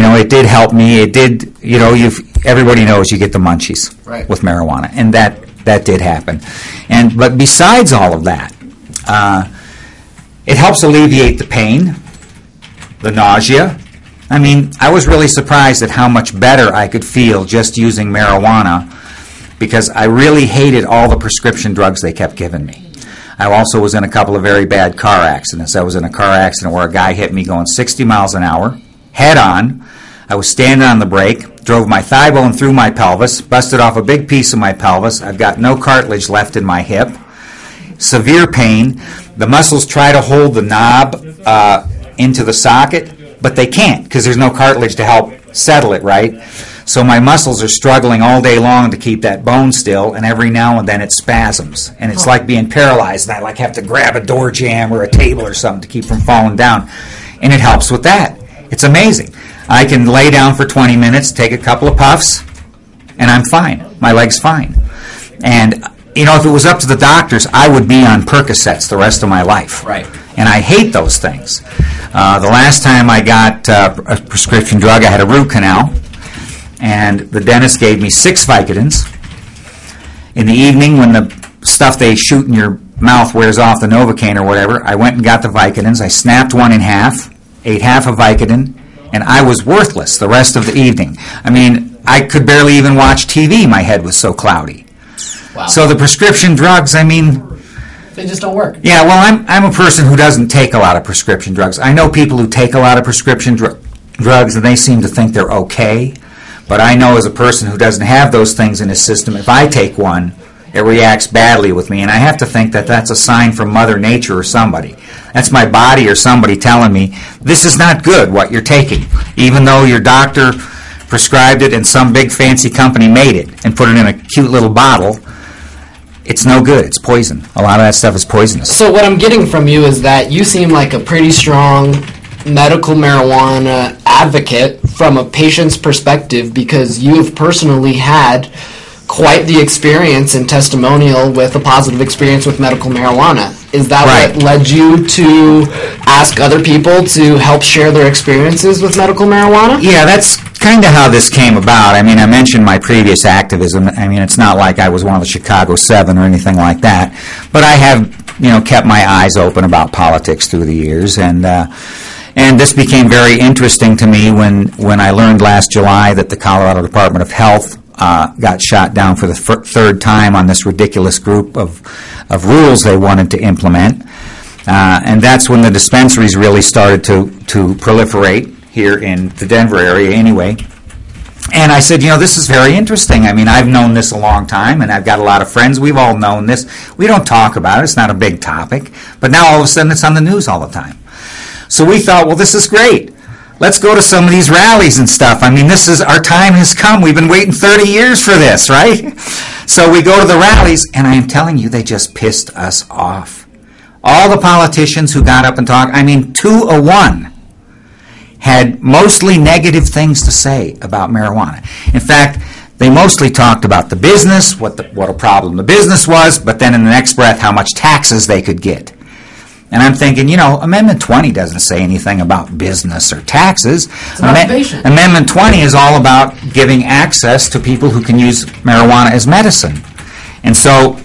it did help me. It did, everybody knows you get the munchies with marijuana, and that did happen. But besides all of that, it helps alleviate the pain, the nausea. I mean, I was really surprised at how much better I could feel just using marijuana, because I really hated all the prescription drugs they kept giving me. I also was in a couple of very bad car accidents. I was in a car accident where a guy hit me going 60 miles an hour, head on. I was standing on the brake, drove my thigh bone through my pelvis, busted off a big piece of my pelvis. I've got no cartilage left in my hip. Severe pain. The muscles try to hold the knob into the socket, but they can't because there's no cartilage to help settle it, right? So my muscles are struggling all day long to keep that bone still, and every now and then it spasms. And it's like being paralyzed, and I have to grab a door jamb or a table or something to keep from falling down. And it helps with that. It's amazing. I can lay down for 20 minutes, take a couple of puffs, and I'm fine. My leg's fine. And, if it was up to the doctors, I would be on Percocets the rest of my life. Right. And I hate those things. The last time I got a prescription drug, I had a root canal, and the dentist gave me 6 Vicodins. In the evening, when the stuff they shoot in your mouth wears off, the Novocaine or whatever, I went and got the Vicodins. I snapped one in half, ate half a Vicodin, and I was worthless the rest of the evening. I mean, I could barely even watch TV. My head was so cloudy. Wow. So the prescription drugs, I mean, they just don't work. Yeah, well, I'm a person who doesn't take a lot of prescription drugs. I know people who take a lot of prescription drugs, and they seem to think they're okay. But I know as a person who doesn't have those things in his system, if I take one, it reacts badly with me. And I have to think that that's a sign from Mother Nature or somebody. That's my body or somebody telling me, this is not good, what you're taking. Even though your doctor prescribed it and some big fancy company made it and put it in a cute little bottle, it's no good. It's poison. A lot of that stuff is poisonous. So what I'm getting from you is that you seem like a pretty strong medical marijuana advocate from a patient's perspective, because you have personally had quite the experience and testimonial with a positive experience with medical marijuana. Is that what led you to ask other people to help share their experiences with medical marijuana? Yeah, that's kind of how this came about. I mean, I mentioned my previous activism. I mean, it's not like I was one of the Chicago 7 or anything like that, but I have, kept my eyes open about politics through the years, and this became very interesting to me when I learned last July that the Colorado Department of Health got shot down for the third time on this ridiculous group of rules they wanted to implement. And that's when the dispensaries really started to proliferate here in the Denver area anyway. And I said, this is very interesting. I mean, I've known this a long time, and I've got a lot of friends. We've all known this. We don't talk about it. It's not a big topic. But now all of a sudden it's on the news all the time. So we thought, well, this is great. Let's go to some of these rallies and stuff. I mean, our time has come. We've been waiting 30 years for this, right? So we go to the rallies, and I am telling you, they just pissed us off. All the politicians who got up and talked, 2-1, had mostly negative things to say about marijuana. In fact, they mostly talked about the business, what a problem the business was, but then in the next breath, how much taxes they could get. And I'm thinking, Amendment 20 doesn't say anything about business or taxes. Amendment 20 is all about giving access to people who can use marijuana as medicine. And so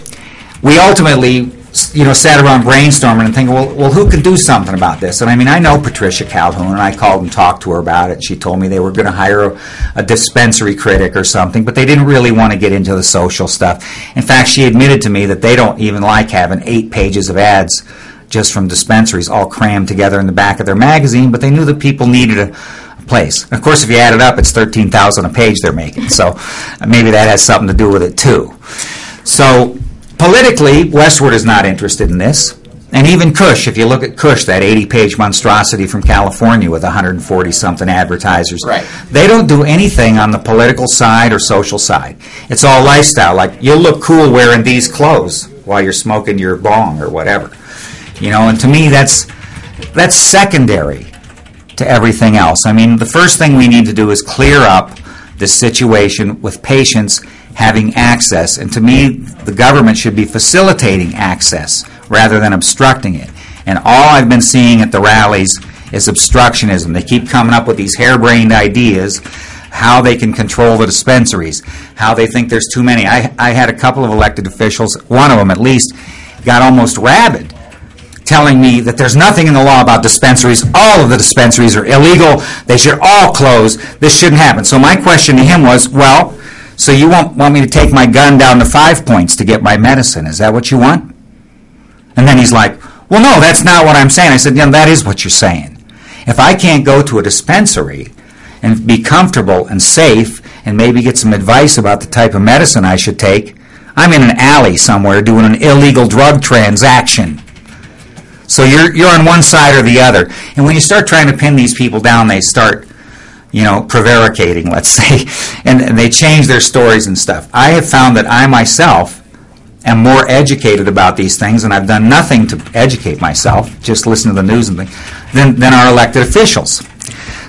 we ultimately, sat around brainstorming and thinking, well, who could do something about this? And I know Patricia Calhoun, and I called and talked to her about it. She told me they were going to hire a dispensary critic or something, but they didn't really want to get into the social stuff. In fact, she admitted to me that they don't even like having 8 pages of ads just from dispensaries all crammed together in the back of their magazine, but they knew that people needed a place. Of course, if you add it up, it's $13,000 a page they're making, so maybe that has something to do with it too. So politically, Westward is not interested in this, and even Kush, if you look at Kush, that 80-page monstrosity from California with 140-something advertisers, they don't do anything on the political side or social side. It's all lifestyle, like you'll look cool wearing these clothes while you're smoking your bong or whatever. And to me, that's secondary to everything else. The first thing we need to do is clear up this situation with patients having access. And to me, the government should be facilitating access rather than obstructing it. And all I've been seeing at the rallies is obstructionism. They keep coming up with these harebrained ideas, how they can control the dispensaries, how they think there's too many. I had a couple of elected officials, one of them at least, got almost rabid, telling me that there's nothing in the law about dispensaries. All of the dispensaries are illegal. They should all close. This shouldn't happen. So my question to him was, well, so you want me to take my gun down to 5 points to get my medicine? Is that what you want? And then he's like, well, no, that's not what I'm saying. I said, yeah, that is what you're saying. If I can't go to a dispensary and be comfortable and safe and maybe get some advice about the type of medicine I should take, I'm in an alley somewhere doing an illegal drug transaction. So you're on one side or the other. And when you start trying to pin these people down, they start, prevaricating, let's say, and they change their stories and stuff. I have found that I myself am more educated about these things, and I've done nothing to educate myself, just listen to the news and things, than our elected officials.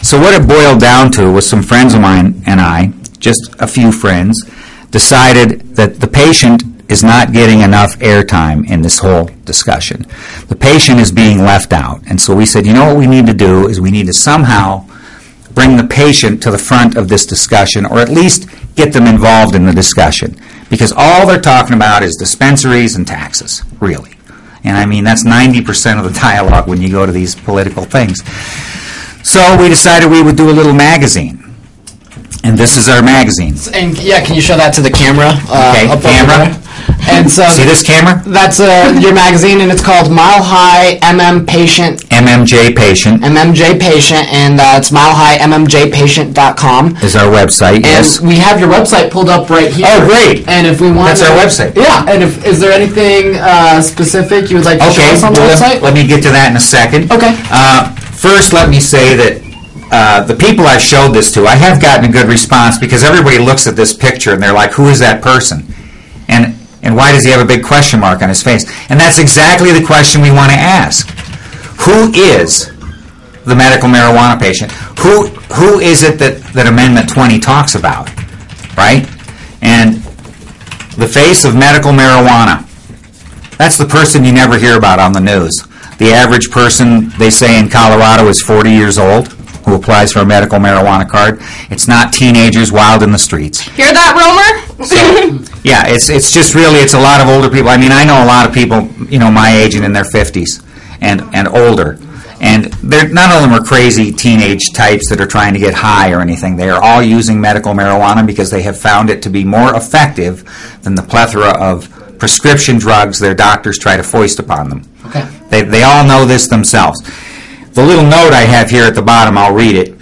So what it boiled down to was some friends of mine and I, just a few friends, decided that the patient is not getting enough airtime in this whole discussion. The patient is being left out. And so we said, what we need to do is we need to somehow bring the patient to the front of this discussion, or at least get them involved in the discussion. Because all they're talking about is dispensaries and taxes, really. And I mean, that's 90% of the dialogue when you go to these political things. So we decided we would do a little magazine. And this is our magazine. And can you show that to the camera? Okay, camera. And so see this camera? That's your magazine, and it's called Mile High Patient. MMJ Patient. MMJ Patient, and it's milehighmmjpatient.com. Is our website, yes. And we have your website pulled up right here. Oh, great. And if we want That's our website. Yeah, and is there anything specific you would like to show us on the website? Let me get to that in a second. Okay. First, let me say that the people I've showed this to, I have gotten a good response, because everybody looks at this picture and they're like, who is that person? And why does he have a big question mark on his face? And that's exactly the question we want to ask. Who is the medical marijuana patient? Who is it that Amendment 20 talks about, right? And the face of medical marijuana, that's the person you never hear about on the news. The average person, they say in Colorado, is 40 years old, who applies for a medical marijuana card. It's not teenagers wild in the streets. Hear that, Romer? So, yeah, it's just really, it's a lot of older people. I mean, I know a lot of people, my age and in their 50s and older. And they're, none of them are crazy teenage types that are trying to get high or anything. They are all using medical marijuana because they have found it to be more effective than the plethora of prescription drugs their doctors try to foist upon them. Okay. They all know this themselves. The little note I have here at the bottom, I'll read it.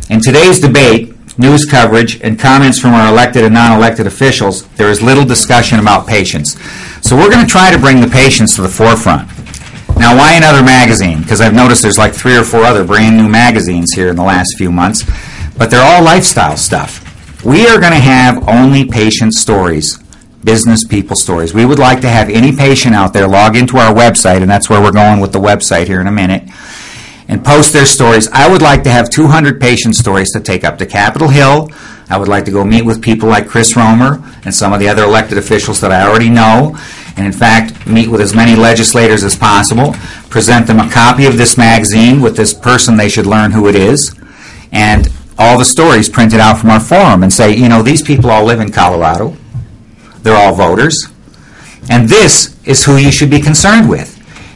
In today's debate, news coverage, and comments from our elected and non-elected officials, there is little discussion about patients. So we're going to try to bring the patients to the forefront. Now, why another magazine? Because I've noticed there's like 3 or 4 other brand new magazines here in the last few months, but they're all lifestyle stuff. We are going to have only patient stories, business people stories. We would like to have any patient out there log into our website, and that's where we're going with the website here in a minute, and post their stories. I would like to have 200 patient stories to take up to Capitol Hill. I would like to go meet with people like Chris Romer and some of the other elected officials that I already know, and in fact meet with as many legislators as possible, present them a copy of this magazine with this person they should learn who it is, and all the stories printed out from our forum, and say, these people all live in Colorado. They're all voters, and this is who you should be concerned with.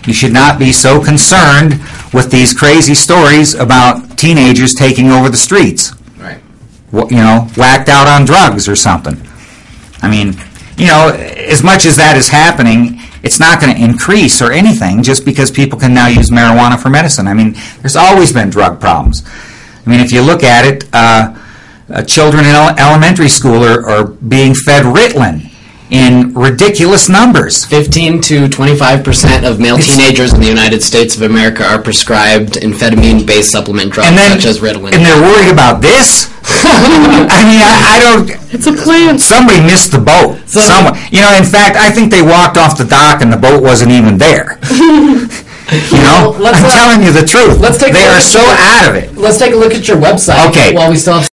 You should not be so concerned with these crazy stories about teenagers taking over the streets. Right. Whacked out on drugs or something. I mean, as much as that is happening, it's not going to increase or anything just because people can now use marijuana for medicine. I mean, there's always been drug problems. I mean, if you look at it, children in elementary school are being fed Ritalin in ridiculous numbers. 15 to 25% of male teenagers in the United States of America are prescribed amphetamine-based supplement drugs such as Ritalin. And they're worried about this? I mean, I don't... It's a plan. Somebody missed the boat. In fact, I think they walked off the dock and the boat wasn't even there. I'm telling you the truth. They are so out of it. Let's take a look at your website. Okay. While we still have